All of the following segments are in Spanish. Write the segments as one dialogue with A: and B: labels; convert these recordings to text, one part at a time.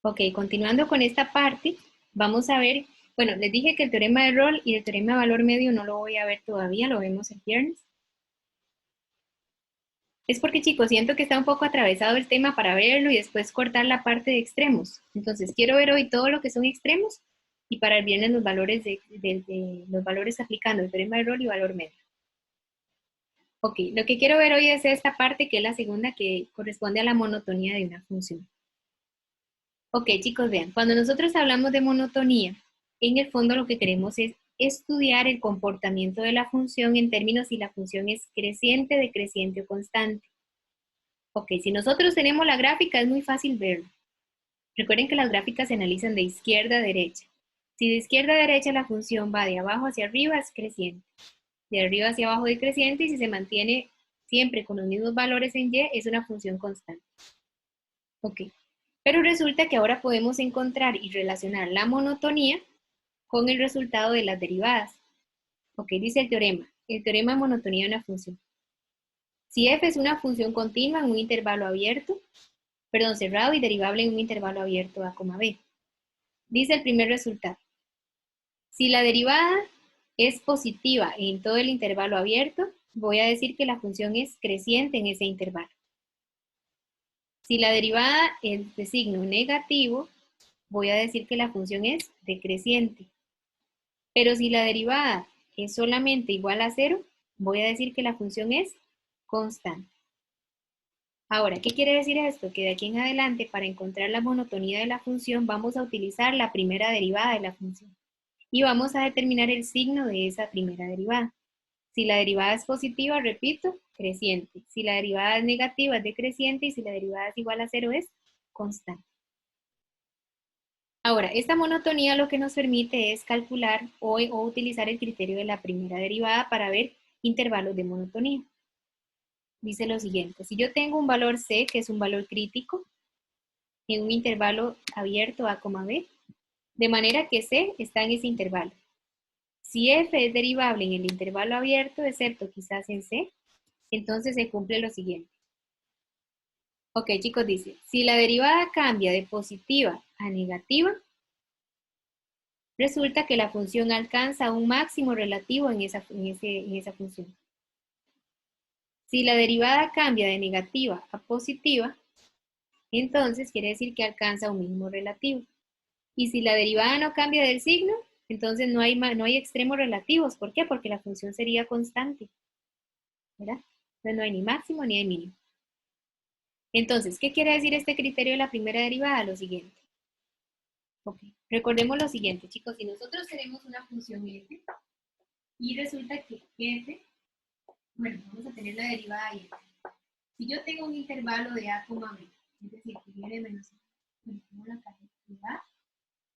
A: Ok, continuando con esta parte, vamos a ver, bueno, les dije que el teorema de Rolle y el teorema de valor medio no lo voy a ver todavía, lo vemos el viernes. Es porque, chicos, siento que está un poco atravesado el tema para verlo y después cortar la parte de extremos. Entonces, quiero ver hoy todo lo que son extremos y para el viernes los valores de los valores aplicando el teorema de Rolle y valor medio. Ok, lo que quiero ver hoy es esta parte que es la segunda que corresponde a la monotonía de una función. Ok, chicos, vean, cuando nosotros hablamos de monotonía, en el fondo lo que queremos es estudiar el comportamiento de la función en términos si la función es creciente, decreciente o constante. Ok, si nosotros tenemos la gráfica es muy fácil verlo. Recuerden que las gráficas se analizan de izquierda a derecha. Si de izquierda a derecha la función va de abajo hacia arriba es creciente, de arriba hacia abajo decreciente y si se mantiene siempre con los mismos valores en y es una función constante. Ok, pero resulta que ahora podemos encontrar y relacionar la monotonía con el resultado de las derivadas. Ok, dice el teorema de monotonía de una función. Si f es una función continua en un intervalo abierto, perdón, cerrado y derivable en un intervalo abierto a, b. Dice el primer resultado. Si la derivada es positiva en todo el intervalo abierto, voy a decir que la función es creciente en ese intervalo. Si la derivada es de signo negativo, voy a decir que la función es decreciente. Pero si la derivada es solamente igual a 0, voy a decir que la función es constante. Ahora, ¿qué quiere decir esto? Que de aquí en adelante, para encontrar la monotonía de la función, vamos a utilizar la primera derivada de la función. Y vamos a determinar el signo de esa primera derivada. Si la derivada es positiva, repito, creciente. Si la derivada es negativa, es decreciente. Y si la derivada es igual a 0, es constante. Ahora, esta monotonía lo que nos permite es calcular o utilizar el criterio de la primera derivada para ver intervalos de monotonía. Dice lo siguiente, si yo tengo un valor C, que es un valor crítico, en un intervalo abierto A, B, de manera que C está en ese intervalo. Si F es derivable en el intervalo abierto, excepto quizás en C, entonces se cumple lo siguiente. Ok, chicos, dice, si la derivada cambia de positiva a negativa, resulta que la función alcanza un máximo relativo en esa función. Si la derivada cambia de negativa a positiva, entonces quiere decir que alcanza un mínimo relativo. Y si la derivada no cambia del signo, entonces no hay extremos relativos. ¿Por qué? Porque la función sería constante. ¿Verdad? Entonces no hay ni máximo ni hay mínimo. Entonces, ¿qué quiere decir este criterio de la primera derivada? Lo siguiente. Okay. Recordemos lo siguiente, chicos. Si nosotros tenemos una función f y resulta que f, bueno, vamos a tener la derivada ahí. Si yo tengo un intervalo de a, b, es decir, que viene menos a, bueno, tengo la cantidad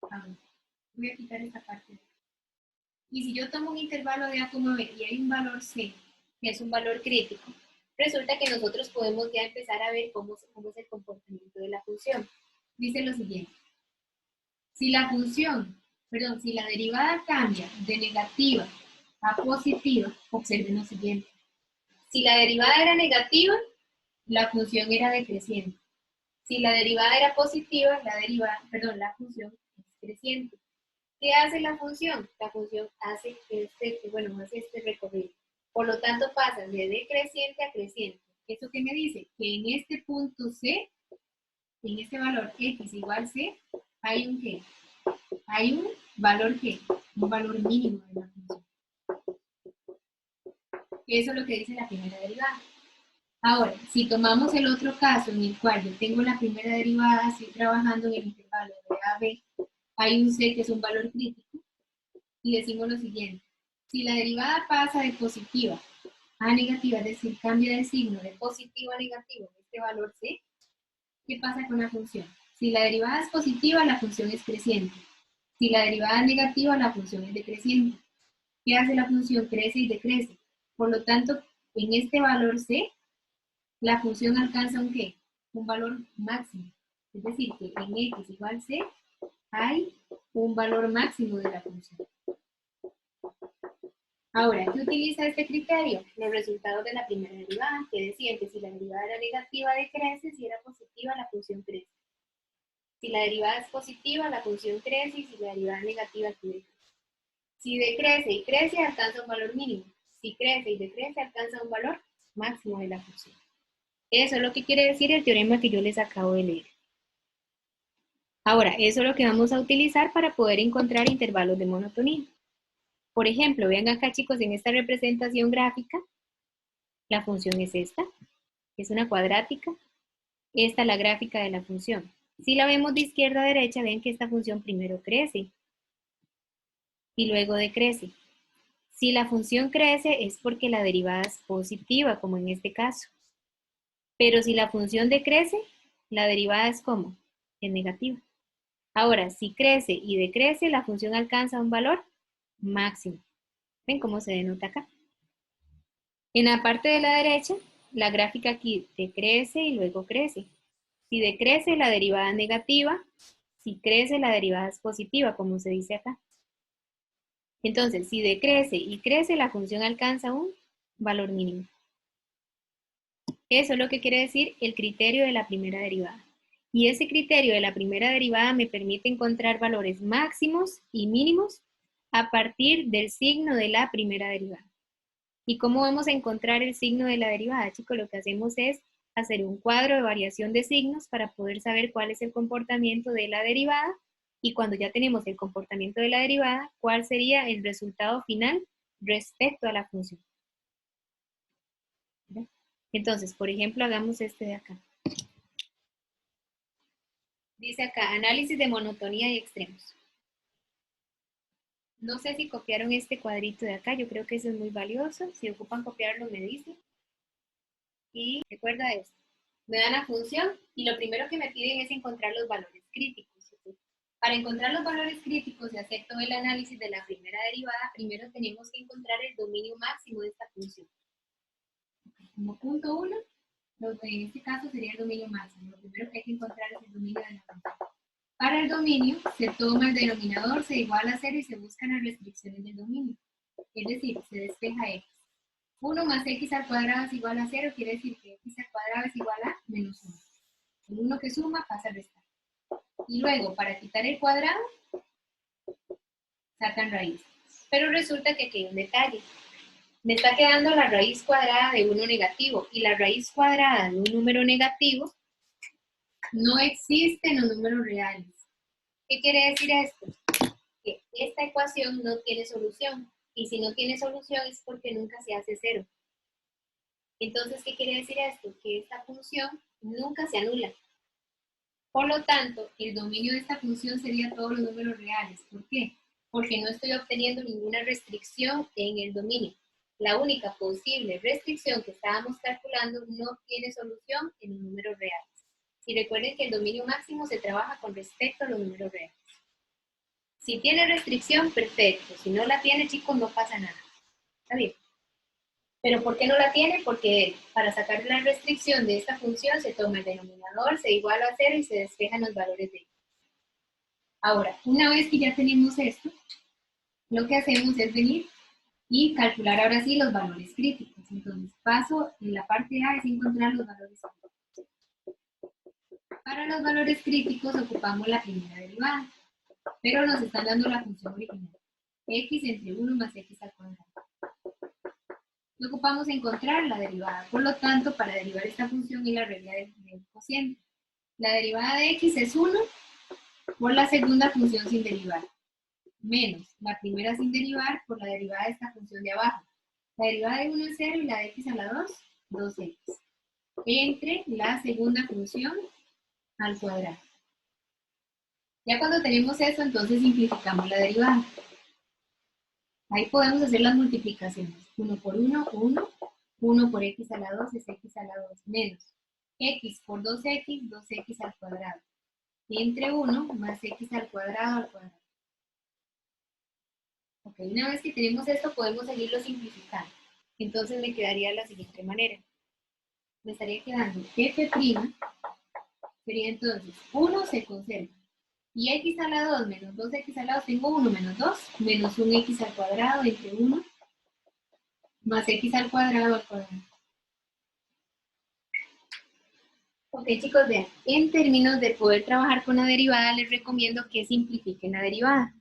A: a b. Voy a quitar esta parte. Y si yo tomo un intervalo de a, b y hay un valor c, que es un valor crítico, resulta que nosotros podemos ya empezar a ver cómo es el comportamiento de la función. Dice lo siguiente. Si la derivada cambia de negativa a positiva, observen lo siguiente. Si la derivada era negativa, la función era decreciente. Si la derivada era positiva, la función es creciente. ¿Qué hace la función? La función hace este recorrido. Por lo tanto, pasa de decreciente a creciente. ¿Eso qué me dice? Que en este punto C, en este valor x igual C, hay un ¿qué? Hay un valor ¿qué? Un valor mínimo de la función. Eso es lo que dice la primera derivada. Ahora, si tomamos el otro caso en el cual yo tengo la primera derivada, estoy trabajando en el intervalo de a, b, hay un c que es un valor crítico, y decimos lo siguiente. Si la derivada pasa de positiva a negativa, es decir, cambia de signo de positivo a negativo en este valor c, ¿qué pasa con la función? Si la derivada es positiva, la función es creciente. Si la derivada es negativa, la función es decreciente. ¿Qué hace la función? Crece y decrece. Por lo tanto, en este valor c, la función alcanza un ¿qué? Un valor máximo. Es decir, que en x igual c hay un valor máximo de la función. Ahora, ¿qué utiliza este criterio? Los resultados de la primera derivada, que decían que si la derivada era negativa decrece, si era positiva la función crece. Si la derivada es positiva, la función crece, y si la derivada es negativa, aquí decrece. Si decrece y crece, alcanza un valor mínimo. Si crece y decrece, alcanza un valor máximo de la función. Eso es lo que quiere decir el teorema que yo les acabo de leer. Ahora, eso es lo que vamos a utilizar para poder encontrar intervalos de monotonía. Por ejemplo, vean acá, chicos, en esta representación gráfica, la función es esta, es una cuadrática. Esta es la gráfica de la función. Si la vemos de izquierda a derecha, ven que esta función primero crece y luego decrece. Si la función crece es porque la derivada es positiva, como en este caso. Pero si la función decrece, la derivada es ¿cómo? Es negativa. Ahora, si crece y decrece, la función alcanza un valor máximo. ¿Ven cómo se denota acá? En la parte de la derecha, la gráfica aquí decrece y luego crece. Si decrece, la derivada es negativa. Si crece, la derivada es positiva, como se dice acá. Entonces, si decrece y crece, la función alcanza un valor mínimo. Eso es lo que quiere decir el criterio de la primera derivada. Y ese criterio de la primera derivada me permite encontrar valores máximos y mínimos a partir del signo de la primera derivada. ¿Y cómo vamos a encontrar el signo de la derivada, chicos? Lo que hacemos es hacer un cuadro de variación de signos para poder saber cuál es el comportamiento de la derivada, y cuando ya tenemos el comportamiento de la derivada, cuál sería el resultado final respecto a la función. ¿Ve? Entonces, por ejemplo, hagamos este de acá. Dice acá, análisis de monotonía y extremos. No sé si copiaron este cuadrito de acá, yo creo que eso es muy valioso. Si ocupan copiarlo, me dicen. Y recuerda esto. Me dan la función y lo primero que me piden es encontrar los valores críticos. ¿Sí? Para encontrar los valores críticos y hacer todo el análisis de la primera derivada, primero tenemos que encontrar el dominio máximo de esta función. Como punto 1, en este caso sería el dominio máximo. Lo primero que hay que encontrar es el dominio de la función. Para el dominio, se toma el denominador, se iguala a 0 y se buscan las restricciones del dominio. Es decir, se despeja x. 1 más x al cuadrado es igual a 0, quiere decir que x al cuadrado es igual a menos 1. El 1 que suma pasa a restar. Y luego, para quitar el cuadrado, sacan raíz. Pero resulta que aquí hay un detalle. Me está quedando la raíz cuadrada de 1 negativo, y la raíz cuadrada de un número negativo no existe en los números reales. ¿Qué quiere decir esto? Que esta ecuación no tiene solución, y si no tiene solución es porque nunca se hace 0. Entonces, ¿qué quiere decir esto? Que esta función nunca se anula. Por lo tanto, el dominio de esta función sería todos los números reales. ¿Por qué? Porque no estoy obteniendo ninguna restricción en el dominio. La única posible restricción que estábamos calculando no tiene solución en los números reales. Y recuerden que el dominio máximo se trabaja con respecto a los números reales. Si tiene restricción, perfecto. Si no la tiene, chicos, no pasa nada. ¿Está bien? ¿Pero por qué no la tiene? Porque para sacar la restricción de esta función se toma el denominador, se iguala a 0 y se despejan los valores de x. Ahora, una vez que ya tenemos esto, lo que hacemos es venir y calcular ahora sí los valores críticos. Entonces, paso en la parte A es encontrar los valores críticos. Para los valores críticos ocupamos la primera derivada, pero nos están dando la función original. X entre 1 más x al cuadrado. Ocupamos encontrar la derivada. Por lo tanto, para derivar esta función y la regla del cociente, la derivada de x es 1 por la segunda función sin derivar, menos la primera sin derivar por la derivada de esta función de abajo. La derivada de 1 es 0 y la de x a la 2, 2x. Entre la segunda función al cuadrado. Ya cuando tenemos eso, entonces simplificamos la derivada. Ahí podemos hacer las multiplicaciones. 1 por 1, 1. 1 por x a la 2 es x a la 2 menos x por 2x, 2x al cuadrado. Entre 1 más x al cuadrado al cuadrado. Ok, una vez que tenemos esto, podemos seguirlo simplificando. Entonces me quedaría de la siguiente manera. Me estaría quedando f' sería entonces 1 se conserva. Y x a la 2 menos 2x a la 2, tengo 1 menos 2, menos 1x al cuadrado entre 1 más x al cuadrado al cuadrado. Ok, chicos, vean, en términos de poder trabajar con la derivada, les recomiendo que simplifiquen la derivada.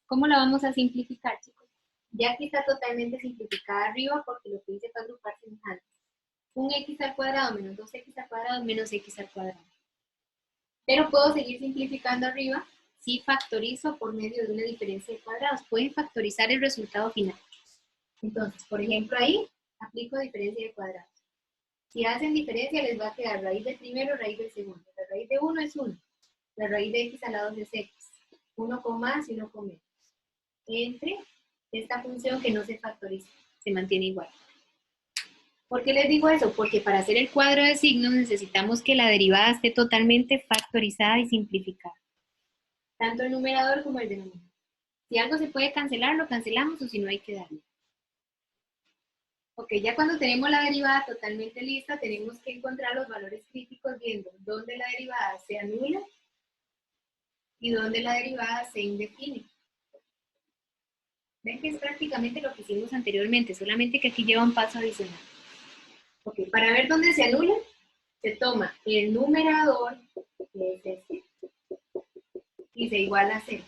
A: ¿Cómo la vamos a simplificar, chicos? Ya aquí está totalmente simplificada arriba porque lo que hice fue agrupar semejantes. Un x al cuadrado menos 2x al cuadrado menos x al cuadrado. Pero puedo seguir simplificando arriba si factorizo por medio de una diferencia de cuadrados. Pueden factorizar el resultado final. Entonces, por ejemplo, ahí aplico diferencia de cuadrados. Si hacen diferencia, les va a quedar raíz del primero, raíz del segundo. La raíz de 1 es 1. La raíz de x al lado es x. 1 con más y 1 con menos. Entre esta función que no se factoriza, se mantiene igual. ¿Por qué les digo eso? Porque para hacer el cuadro de signos necesitamos que la derivada esté totalmente factorizada y simplificada. Tanto el numerador como el denominador. Si algo se puede cancelar, lo cancelamos, o si no, hay que darle. Ok, ya cuando tenemos la derivada totalmente lista, tenemos que encontrar los valores críticos viendo dónde la derivada se anula y dónde la derivada se indefine. Ven que es prácticamente lo que hicimos anteriormente, solamente que aquí lleva un paso adicional. Ok, para ver dónde se anula, se toma el numerador, que es este, y se iguala a 0.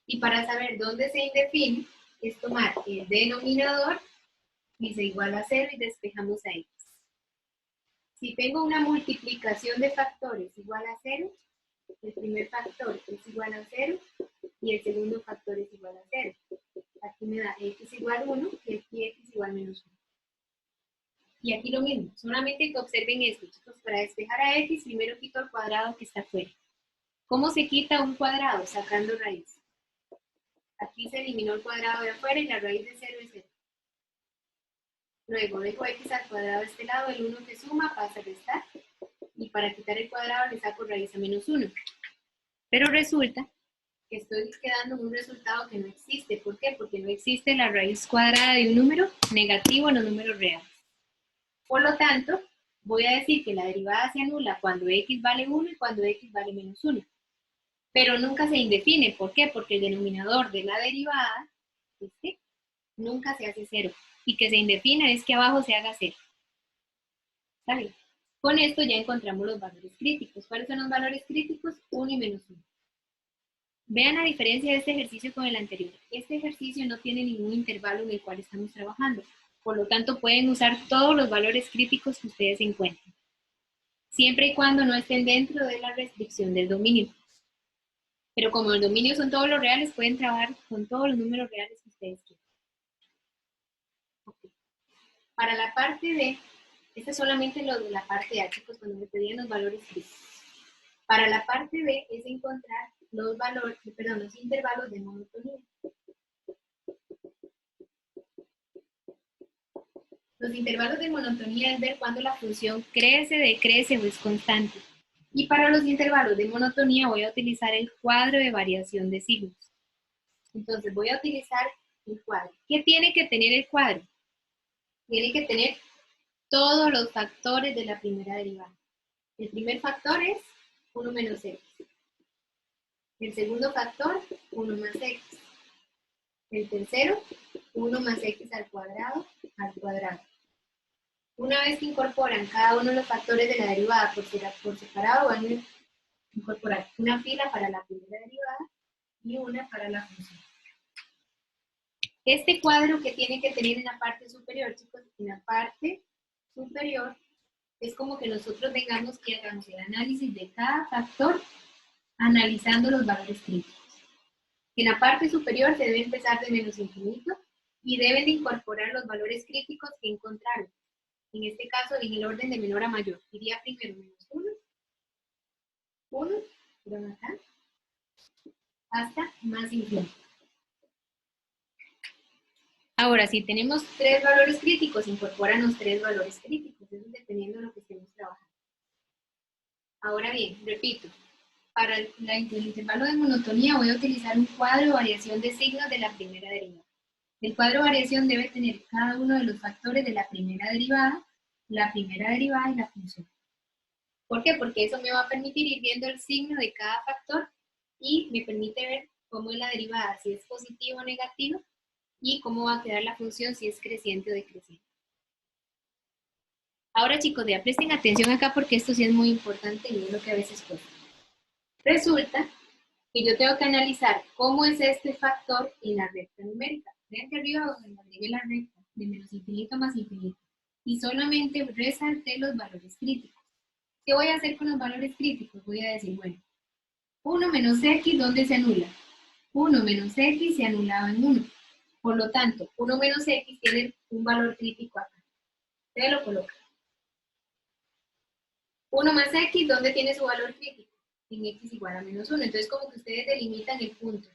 A: Y para saber dónde se indefine, es tomar el denominador y se iguala a 0 y despejamos a x. Si tengo una multiplicación de factores igual a 0, el primer factor es igual a 0 y el segundo factor es igual a 0. Aquí me da x igual a 1 y aquí x igual a menos 1. Y aquí lo mismo, solamente que observen esto, chicos. Para despejar a x, primero quito el cuadrado que está afuera. ¿Cómo se quita un cuadrado? Sacando raíz. Aquí se eliminó el cuadrado de afuera y la raíz de 0 es 0. Luego dejo x al cuadrado de este lado, el 1 que suma pasa a restar. Y para quitar el cuadrado le saco raíz a menos 1. Pero resulta que estoy quedando en un resultado que no existe. ¿Por qué? Porque no existe la raíz cuadrada de un número negativo en los números reales. Por lo tanto, voy a decir que la derivada se anula cuando x vale 1 y cuando x vale menos 1. Pero nunca se indefine. ¿Por qué? Porque el denominador de la derivada, este, nunca se hace 0. Y que se indefina es que abajo se haga 0. ¿Está bien? Con esto ya encontramos los valores críticos. ¿Cuáles son los valores críticos? 1 y menos 1. Vean la diferencia de este ejercicio con el anterior. Este ejercicio no tiene ningún intervalo en el cual estamos trabajando. Por lo tanto, pueden usar todos los valores críticos que ustedes encuentren, siempre y cuando no estén dentro de la restricción del dominio. Pero como el dominio son todos los reales, pueden trabajar con todos los números reales que ustedes quieran. Okay. Para la parte B, esta es solamente lo de la parte A, chicos, cuando me pedían los valores críticos. Para la parte B es encontrar los valores, los intervalos de monotonía. Los intervalos de monotonía es ver cuando la función crece, decrece o es constante. Y para los intervalos de monotonía voy a utilizar el cuadro de variación de signos. Entonces voy a utilizar el cuadro. ¿Qué tiene que tener el cuadro? Tiene que tener todos los factores de la primera derivada. El primer factor es 1 menos x. El segundo factor, 1 más x. El tercero, 1 más x al cuadrado. Una vez que incorporan cada uno de los factores de la derivada por separado, van a incorporar una fila para la primera derivada y una para la función. Este cuadro que tiene que tener en la parte superior, chicos, en la parte superior es como que nosotros tengamos que hacer el análisis de cada factor analizando los valores críticos. En la parte superior se debe empezar de menos infinito y deben de incorporar los valores críticos que encontraron. En este caso, en el orden de menor a mayor. Iría primero menos 1, pero acá, hasta más infinito. Ahora, si tenemos 3 valores críticos, incorporan los 3 valores críticos, eso es dependiendo de lo que estemos trabajando. Ahora bien, repito, para el intervalo de monotonía voy a utilizar un cuadro de variación de signos de la primera derivada. El cuadro de variación debe tener cada uno de los factores de la primera derivada y la función. ¿Por qué? Porque eso me va a permitir ir viendo el signo de cada factor y me permite ver cómo es la derivada, si es positivo o negativo, y cómo va a quedar la función si es creciente o decreciente. Ahora chicos, ya presten atención acá porque esto sí es muy importante y es lo que a veces cuesta. Resulta que yo tengo que analizar cómo es este factor en la recta numérica. Vean que arriba agregué la recta de menos infinito más infinito y solamente resalté los valores críticos. ¿Qué voy a hacer con los valores críticos? Voy a decir, bueno, 1 menos x, ¿dónde se anula? 1 menos x se anulaba en 1. Por lo tanto, 1 menos x tiene un valor crítico acá. Ustedes lo colocan. 1 más x, ¿dónde tiene su valor crítico? En x igual a menos 1. Entonces, como que ustedes delimitan el punto.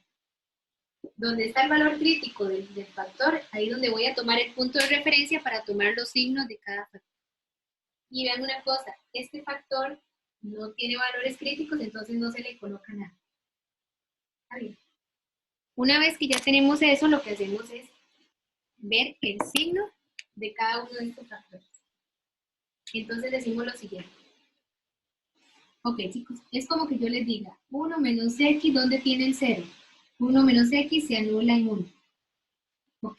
A: Donde está el valor crítico del factor, ahí donde voy a tomar el punto de referencia para tomar los signos de cada factor. Y vean una cosa, este factor no tiene valores críticos, entonces no se le coloca nada. ¿Está bien? Una vez que ya tenemos eso, lo que hacemos es ver el signo de cada uno de estos factores. Entonces decimos lo siguiente. Ok, chicos, es como que yo les diga, 1 menos x, ¿dónde tiene el 0? 1 menos x se anula en 1. Ok.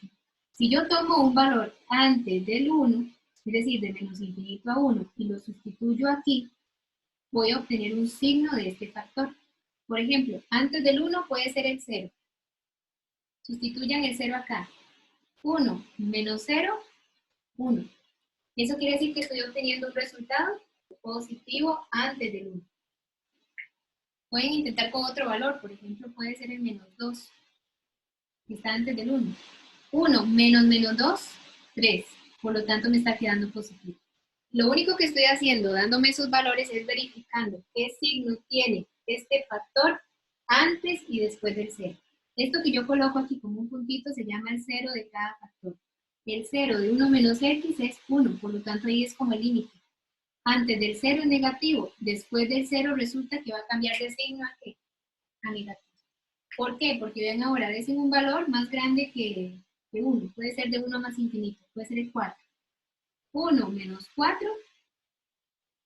A: Si yo tomo un valor antes del 1, es decir, de menos infinito a 1, y lo sustituyo aquí, voy a obtener un signo de este factor. Por ejemplo, antes del 1 puede ser el 0. Sustituyan el 0 acá. 1 menos 0, 1. Eso quiere decir que estoy obteniendo un resultado positivo antes del 1. Pueden intentar con otro valor, por ejemplo, puede ser el menos 2, que está antes del 1. 1 menos menos 2, 3. Por lo tanto, me está quedando positivo. Lo único que estoy haciendo, dándome esos valores, es verificando qué signo tiene este factor antes y después del 0. Esto que yo coloco aquí como un puntito se llama el 0 de cada factor. El 0 de 1 menos x es 1, por lo tanto ahí es como el límite. Antes del 0 es negativo, después del 0 resulta que va a cambiar de signo a ¿qué? A negativo. ¿Por qué? Porque ven ahora, es un valor más grande que 1. Puede ser de 1 más infinito, puede ser el 4. 1 menos 4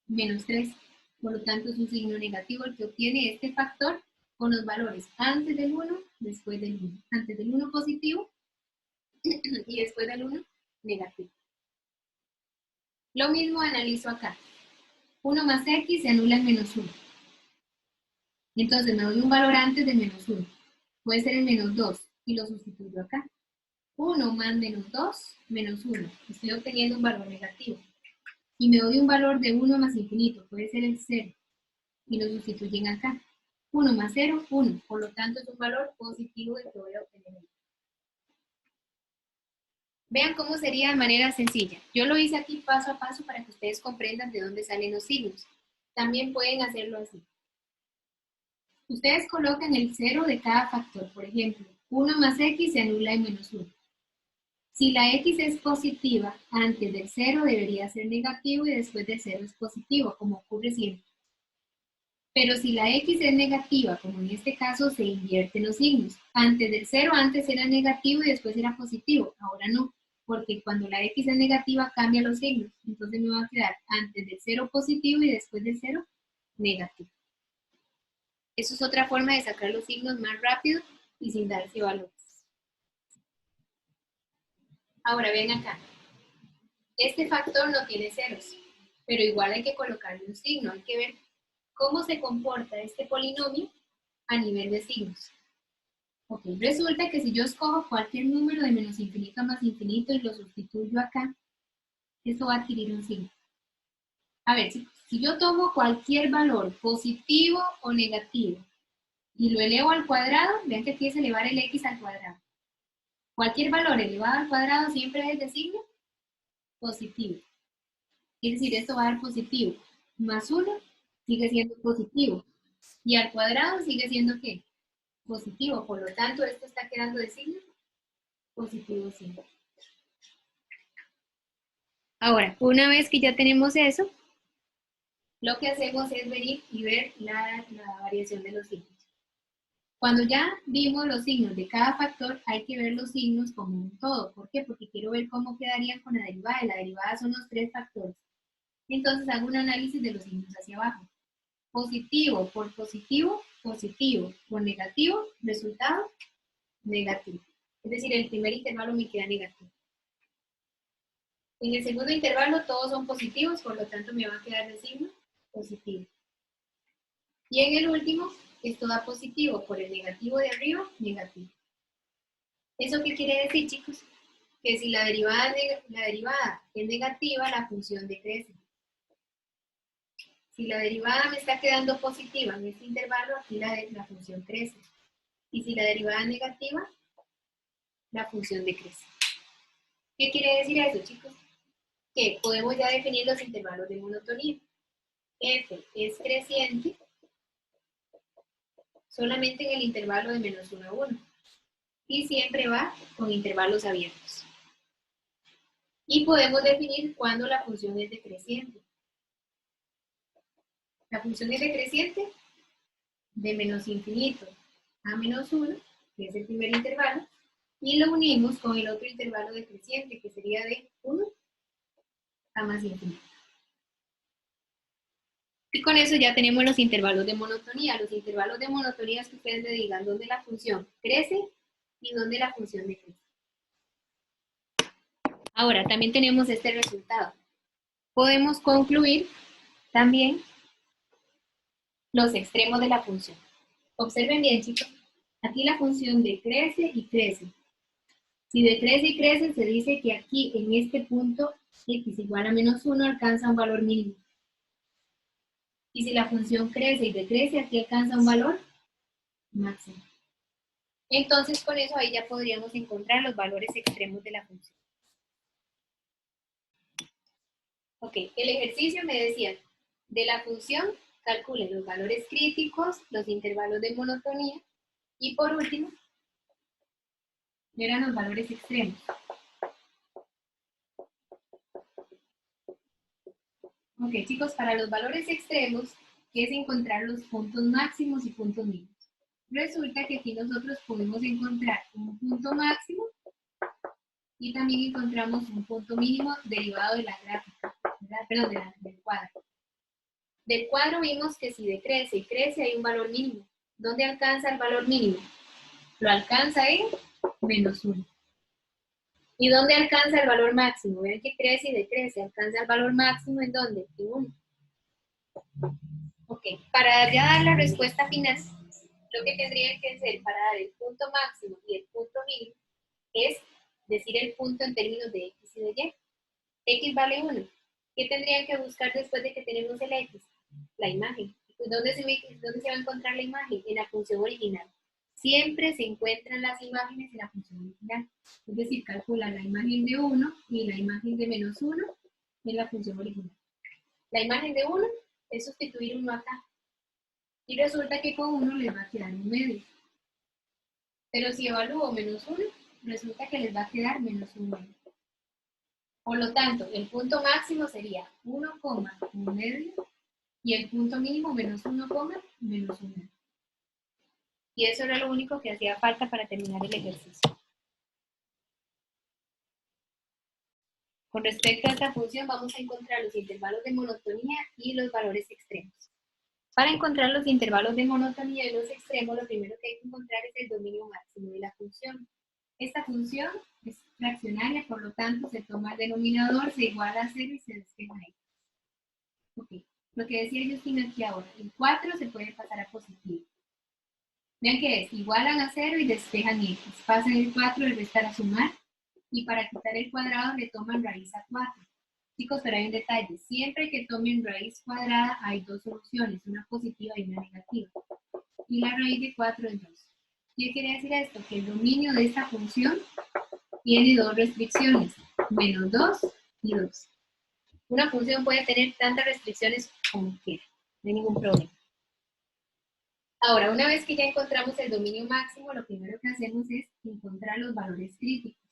A: menos 3. Por lo tanto, es un signo negativo el que obtiene este factor con los valores antes del 1, después del 1. Antes del 1 positivo y después del 1 negativo. Lo mismo analizo acá. 1 más x se anula en menos 1. Entonces me doy un valor antes de menos 1. Puede ser el menos 2 y lo sustituyo acá. 1 más menos 2, menos 1. Estoy obteniendo un valor negativo. Y me doy un valor de 1 más infinito, puede ser el 0. Y lo sustituyen acá. 1 más 0, 1. Por lo tanto, es un valor positivo el que voy a obtener. Vean cómo sería de manera sencilla. Yo lo hice aquí paso a paso para que ustedes comprendan de dónde salen los signos. También pueden hacerlo así. Ustedes colocan el 0 de cada factor. Por ejemplo, 1 más x se anula en menos 1. Si la x es positiva, antes del 0 debería ser negativo y después del 0 es positivo, como ocurre siempre. Pero si la x es negativa, como en este caso, se invierten los signos. Antes del 0, antes era negativo y después era positivo. Ahora no, porque cuando la x es negativa, cambia los signos. Entonces me va a quedar antes del 0 positivo y después del 0 negativo. Eso es otra forma de sacar los signos más rápido y sin darse valores. Ahora ven acá. Este factor no tiene ceros, pero igual hay que colocarle un signo. Hay que ver cómo se comporta este polinomio a nivel de signos. Ok, resulta que si yo escojo cualquier número de menos infinito a más infinito y lo sustituyo acá, eso va a adquirir un signo. A ver, si yo tomo cualquier valor positivo o negativo y lo elevo al cuadrado, vean que aquí es elevar el x al cuadrado. Cualquier valor elevado al cuadrado siempre es de signo positivo. Es decir, esto va a dar positivo. Más 1 sigue siendo positivo. Y al cuadrado sigue siendo ¿qué? Positivo. Por lo tanto, esto está quedando de signo positivo siempre. Ahora, una vez que ya tenemos eso, lo que hacemos es venir y ver la variación de los signos. Cuando ya vimos los signos de cada factor, hay que ver los signos como un todo. ¿Por qué? Porque quiero ver cómo quedarían con la derivada. Y la derivada son los 3 factores. Entonces hago un análisis de los signos hacia abajo. Positivo por positivo, positivo por negativo, resultado negativo. Es decir, el primer intervalo me queda negativo. En el segundo intervalo todos son positivos, por lo tanto me va a quedar el signo positivo. Y en el último, esto da positivo, por el negativo de arriba, negativo. ¿Eso qué quiere decir, chicos? Que si la derivada es negativa, la función decrece. Si la derivada me está quedando positiva en este intervalo, aquí la función crece. Y si la derivada es negativa, la función decrece. ¿Qué quiere decir eso, chicos? Que podemos ya definir los intervalos de monotonía. F es creciente solamente en el intervalo de menos 1 a 1. Y siempre va con intervalos abiertos. Y podemos definir cuándo la función es decreciente. La función es decreciente de menos infinito a menos 1, que es el primer intervalo, y lo unimos con el otro intervalo decreciente, que sería de 1 a más infinito. Y con eso ya tenemos los intervalos de monotonía. Los intervalos de monotonía es que ustedes me digan dónde la función crece y dónde la función decrece. Ahora, también tenemos este resultado. Podemos concluir también los extremos de la función. Observen bien, chicos. Aquí la función decrece y crece. Si decrece y crece, se dice que aquí, en este punto, x igual a menos 1, alcanza un valor mínimo. Y si la función crece y decrece, aquí alcanza un valor máximo. Entonces, con eso ahí ya podríamos encontrar los valores extremos de la función. Ok, el ejercicio me decía, de la función, calculen los valores críticos, los intervalos de monotonía, y por último, eran los valores extremos. Ok, chicos, para los valores extremos, ¿qué es encontrar los puntos máximos y puntos mínimos? Resulta que aquí nosotros podemos encontrar un punto máximo y también encontramos un punto mínimo derivado de la gráfica, perdón, del cuadro. Del cuadro vimos que si decrece y crece hay un valor mínimo. ¿Dónde alcanza el valor mínimo? Lo alcanza en menos 1. ¿Y dónde alcanza el valor máximo? Ven que crece y decrece. ¿Alcanza el valor máximo en dónde? En 1. Ok, para ya dar la respuesta final, lo que tendría que hacer para dar el punto máximo y el punto mínimo es decir el punto en términos de x y de y. X vale 1. ¿Qué tendrían que buscar después de que tenemos el x? La imagen. ¿Dónde se va a encontrar la imagen? En la función original. Siempre se encuentran las imágenes en la función original. Es decir, calcula la imagen de 1 y la imagen de menos 1 en la función original. La imagen de 1 es sustituir 1 acá. Y resulta que con 1 les va a quedar un medio. Pero si evalúo menos 1, resulta que les va a quedar menos 1 medio. Por lo tanto, el punto máximo sería 1, un medio y el punto mínimo menos 1, menos 1. Y eso era lo único que hacía falta para terminar el ejercicio. Con respecto a esta función, vamos a encontrar los intervalos de monotonía y los valores extremos. Para encontrar los intervalos de monotonía y los extremos, lo primero que hay que encontrar es el dominio máximo de la función. Esta función es fraccionaria, por lo tanto, se toma el denominador, se iguala a 0 y se despeja x. Ok, lo que decía Justina aquí ahora, el 4 se puede pasar a positivo. Vean que es, igualan a 0 y despejan x. Pasan el 4, el restar a sumar, y para quitar el cuadrado le toman raíz a 4. Chicos, pero hay un detalle, siempre que tomen raíz cuadrada hay dos soluciones, una positiva y una negativa. Y la raíz de 4 es 2. ¿Qué quiere decir esto? Que el dominio de esta función tiene dos restricciones, menos 2 y 2. Una función puede tener tantas restricciones como quiera, no hay ningún problema. Ahora, una vez que ya encontramos el dominio máximo, lo primero que hacemos es encontrar los valores críticos.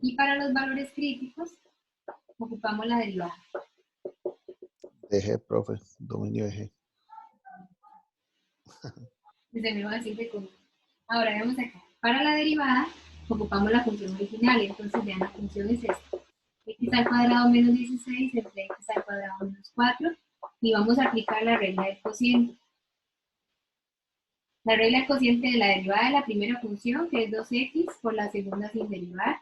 A: Y para los valores críticos, ocupamos la derivada.
B: De G, profe, dominio de G.
A: Desde me va a decir de cómo. Ahora vemos acá. Para la derivada, ocupamos la función original. Entonces, vean, la función es esta. X al cuadrado menos 16 entre x al cuadrado menos 4. Y vamos a aplicar la regla del cociente. La regla del cociente de la derivada de la primera función, que es 2x por la segunda sin derivar,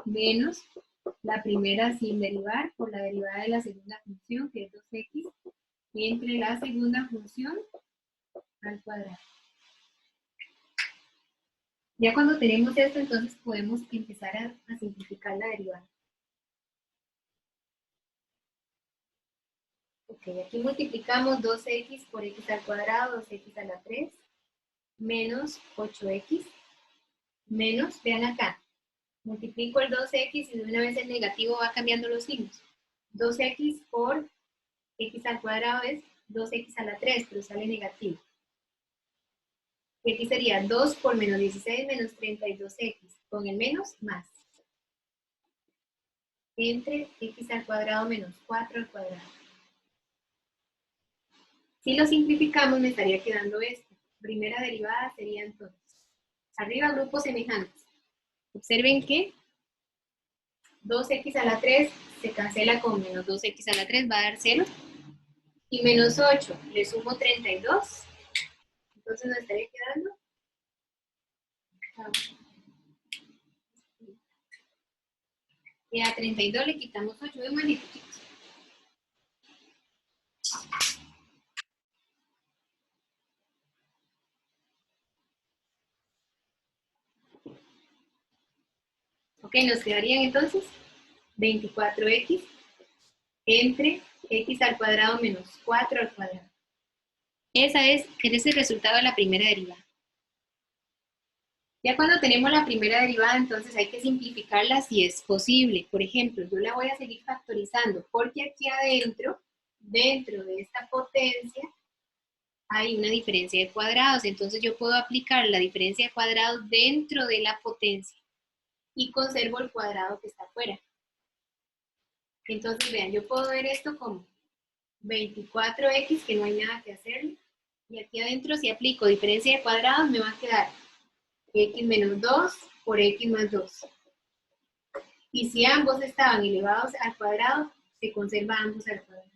A: menos la primera sin derivar por la derivada de la segunda función, que es 2x, entre la segunda función al cuadrado. Ya cuando tenemos esto, entonces podemos empezar a simplificar la derivada. Ok, aquí multiplicamos 2x por x al cuadrado, 2x a la 3, menos 8x, menos, vean acá, multiplico el 2x y de una vez el negativo va cambiando los signos. 2x por x al cuadrado es 2x a la 3, pero sale negativo. Y aquí sería 2 por menos 16 menos 32x, con el menos más. Entre x al cuadrado menos 4 al cuadrado. Si lo simplificamos me estaría quedando esto. Primera derivada sería entonces. Arriba grupos semejantes. Observen que 2x a la 3 se cancela con menos 2x a la 3, va a dar 0. Y menos 8, le sumo 32. Entonces nos estaría quedando. Y a 32 le quitamos 8 de magnitud. Ok, nos quedarían entonces 24x entre x al cuadrado menos 4 al cuadrado. Ese es el resultado de la primera derivada. Ya cuando tenemos la primera derivada, entonces hay que simplificarla si es posible. Por ejemplo, yo la voy a seguir factorizando porque aquí adentro, dentro de esta potencia, hay una diferencia de cuadrados. Entonces yo puedo aplicar la diferencia de cuadrados dentro de la potencia y conservo el cuadrado que está afuera. Entonces vean, yo puedo ver esto como 24x, que no hay nada que hacerle. Y aquí adentro si aplico diferencia de cuadrados me va a quedar x menos 2 por x más 2. Y si ambos estaban elevados al cuadrado, se conserva ambos al cuadrado.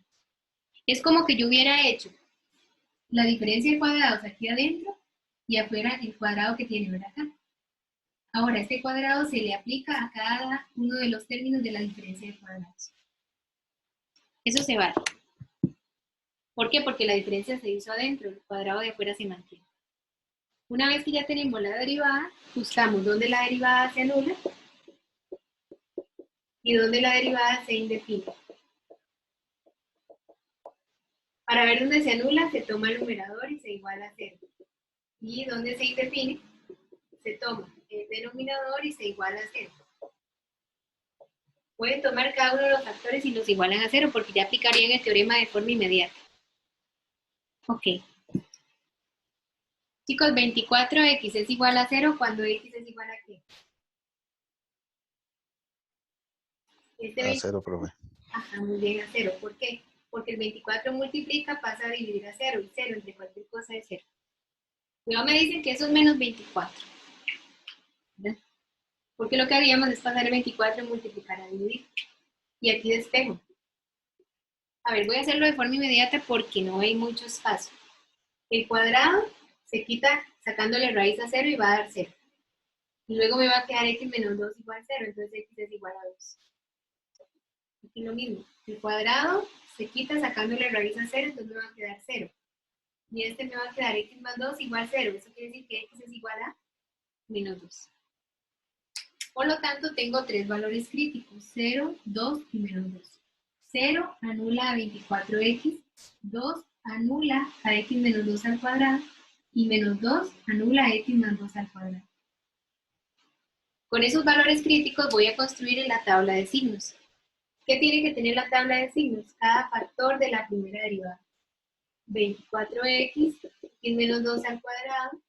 A: Es como que yo hubiera hecho la diferencia de cuadrados aquí adentro y afuera el cuadrado que tiene, ¿verdad? Acá. Ahora, este cuadrado se le aplica a cada uno de los términos de la diferencia de cuadrados. Eso se vale. ¿Por qué? Porque la diferencia se hizo adentro, el cuadrado de afuera se mantiene. Una vez que ya tenemos la derivada, buscamos dónde la derivada se anula y dónde la derivada se indefine. Para ver dónde se anula, se toma el numerador y se iguala a 0. Y dónde se indefine, se toma el denominador y se iguala a 0. Pueden tomar cada uno de los factores y los igualan a 0 porque ya aplicarían el teorema de forma inmediata. Ok. Chicos, 24x es igual a 0 cuando x es igual a ¿qué?
B: A 0, profe.
A: Ajá, muy bien, a 0. ¿Por qué? Porque el 24 multiplica, pasa a dividir a 0, y 0 entre cualquier cosa es 0. Luego me dicen que eso es menos 24. ¿Verdad? Porque lo que haríamos es pasar el 24 y multiplicar a dividir. Y aquí despejo. A ver, voy a hacerlo de forma inmediata porque no hay muchos pasos. El cuadrado se quita sacándole raíz a 0 y va a dar 0. Y luego me va a quedar x menos 2 igual a 0, entonces x es igual a 2. Aquí lo mismo. El cuadrado se quita sacándole raíz a 0, entonces me va a quedar 0. Y este me va a quedar x más 2 igual a 0. Eso quiere decir que x es igual a menos 2. Por lo tanto, tengo tres valores críticos, 0, 2 y menos 2. 0 anula a 24x, 2 anula a x menos 2 al cuadrado, y menos 2 anula a x más 2 al cuadrado. Con esos valores críticos voy a construir la tabla de signos. ¿Qué tiene que tener la tabla de signos? Cada factor de la primera derivada. 24x, x menos 2 al cuadrado,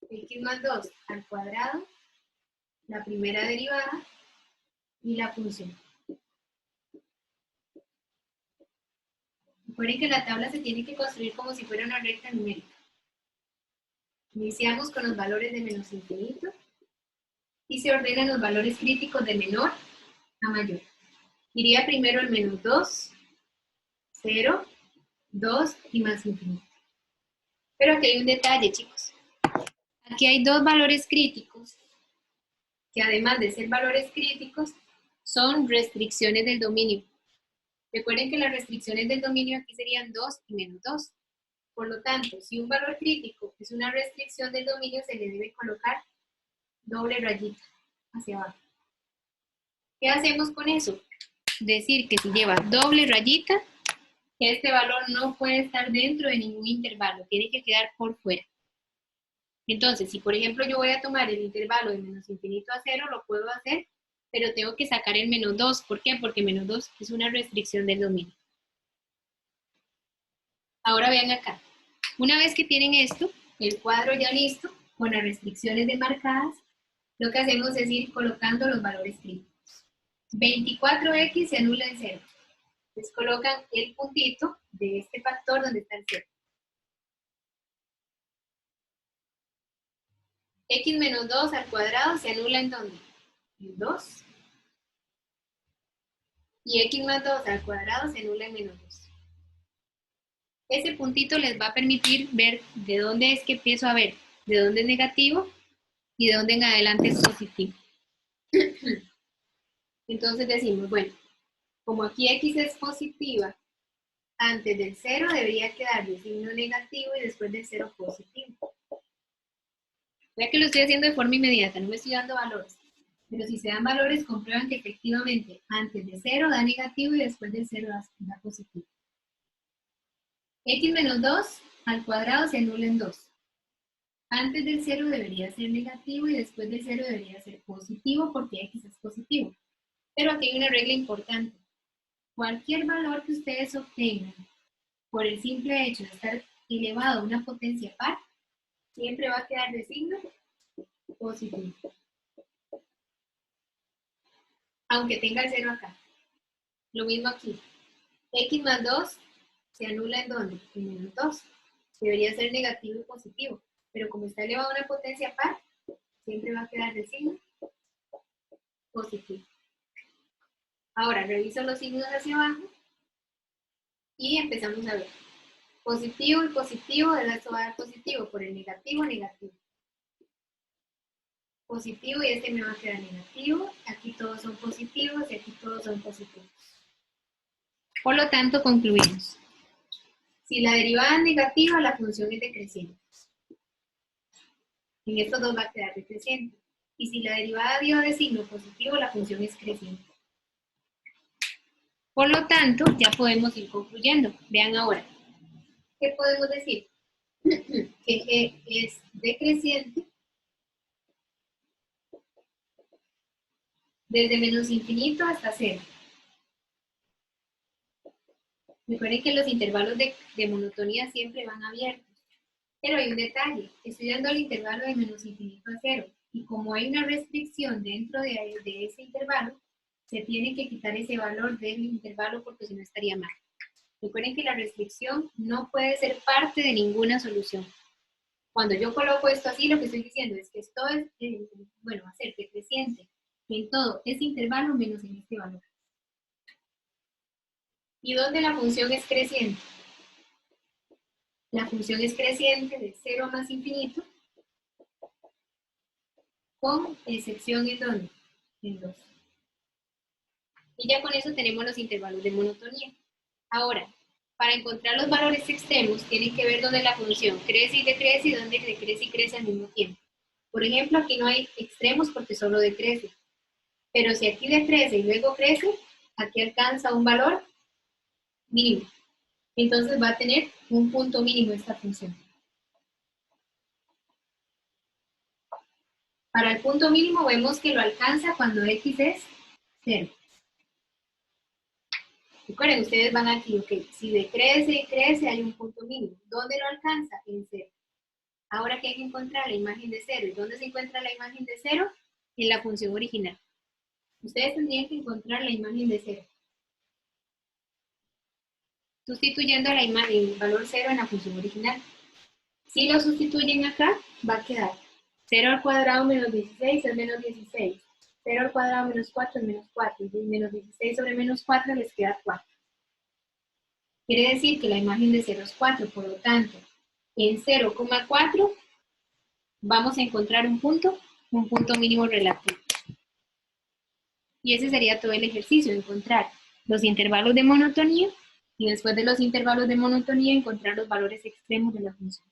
A: x más 2 al cuadrado, la primera derivada y la función. Recuerden que la tabla se tiene que construir como si fuera una recta numérica. Iniciamos con los valores de menos infinito y se ordenan los valores críticos de menor a mayor. Iría primero el menos 2, 0, 2 y más infinito. Pero aquí hay un detalle, chicos. Aquí hay dos valores críticos que además de ser valores críticos, son restricciones del dominio. Recuerden que las restricciones del dominio aquí serían 2 y menos 2. Por lo tanto, si un valor crítico es una restricción del dominio, se le debe colocar doble rayita hacia abajo. ¿Qué hacemos con eso? Decir que si lleva doble rayita, este valor no puede estar dentro de ningún intervalo, tiene que quedar por fuera. Entonces, si por ejemplo yo voy a tomar el intervalo de menos infinito a 0, lo puedo hacer, pero tengo que sacar el menos 2. ¿Por qué? Porque menos 2 es una restricción del dominio. Ahora vean acá. Una vez que tienen esto, el cuadro ya listo, con las restricciones demarcadas, lo que hacemos es ir colocando los valores críticos. 24x se anula en 0. Entonces colocan el puntito de este factor donde está el 0. X menos 2 al cuadrado se anula en ¿dónde? En 2. Y x más 2 al cuadrado se anula en menos 2. Ese puntito les va a permitir ver de dónde es que empiezo a ver, de dónde es negativo y de dónde en adelante es positivo. Entonces decimos, bueno, como aquí x es positiva, antes del 0 debería quedar de signo negativo y después del 0 positivo. Vea que lo estoy haciendo de forma inmediata, no me estoy dando valores. Pero si se dan valores, comprueban que efectivamente antes de 0 da negativo y después del 0 da positivo. X menos 2 al cuadrado se anula en 2. Antes del 0 debería ser negativo y después del 0 debería ser positivo porque X es positivo. Pero aquí hay una regla importante. Cualquier valor que ustedes obtengan por el simple hecho de estar elevado a una potencia par, siempre va a quedar de signo positivo. Aunque tenga el 0 acá. Lo mismo aquí. X más 2 se anula en ¿dónde? En menos 2. Debería ser negativo y positivo. Pero como está elevado a una potencia par, siempre va a quedar de signo positivo. Ahora reviso los signos hacia abajo y empezamos a ver. Positivo y positivo, esto va a dar positivo, por el negativo, negativo. Positivo y este me va a quedar negativo. Aquí todos son positivos y aquí todos son positivos. Por lo tanto, concluimos. Si la derivada es negativa, la función es decreciente. En estos dos va a quedar decreciente. Y si la derivada dio de signo positivo, la función es creciente. Por lo tanto, ya podemos ir concluyendo. Vean ahora. ¿Qué podemos decir? Que es decreciente desde menos infinito hasta 0. Recuerden que los intervalos de monotonía siempre van abiertos. Pero hay un detalle. Estoy dando el intervalo de menos infinito a 0. Y como hay una restricción dentro de ese intervalo, se tiene que quitar ese valor del intervalo porque si no estaría mal. Recuerden que la restricción no puede ser parte de ninguna solución. Cuando yo coloco esto así, lo que estoy diciendo es que esto es, bueno, va a ser decreciente en todo ese intervalo menos en este valor. ¿Y dónde la función es creciente? La función es creciente de 0 a más infinito, con excepción en ¿dónde? En 2. Y ya con eso tenemos los intervalos de monotonía. Ahora, para encontrar los valores extremos, tienen que ver dónde la función crece y decrece y dónde decrece y crece al mismo tiempo. Por ejemplo, aquí no hay extremos porque solo decrece. Pero si aquí decrece y luego crece, aquí alcanza un valor mínimo. Entonces va a tener un punto mínimo esta función. Para el punto mínimo vemos que lo alcanza cuando x es 0. Recuerden, ustedes van aquí, ok, si decrece y crece hay un punto mínimo. ¿Dónde lo alcanza? En 0. Ahora que hay que encontrar la imagen de 0. ¿Y dónde se encuentra la imagen de 0? En la función original. Ustedes tendrían que encontrar la imagen de 0. Sustituyendo la imagen, el valor 0 en la función original. Si lo sustituyen acá, va a quedar 0 al cuadrado menos 16 es menos 16. 0 al cuadrado menos 4 es menos 4. Y menos 16 sobre menos 4 les queda 4. Quiere decir que la imagen de 0 es 4. Por lo tanto, en 0,4 vamos a encontrar un punto mínimo relativo. Y ese sería todo el ejercicio, encontrar los intervalos de monotonía y después de los intervalos de monotonía encontrar los valores extremos de la función.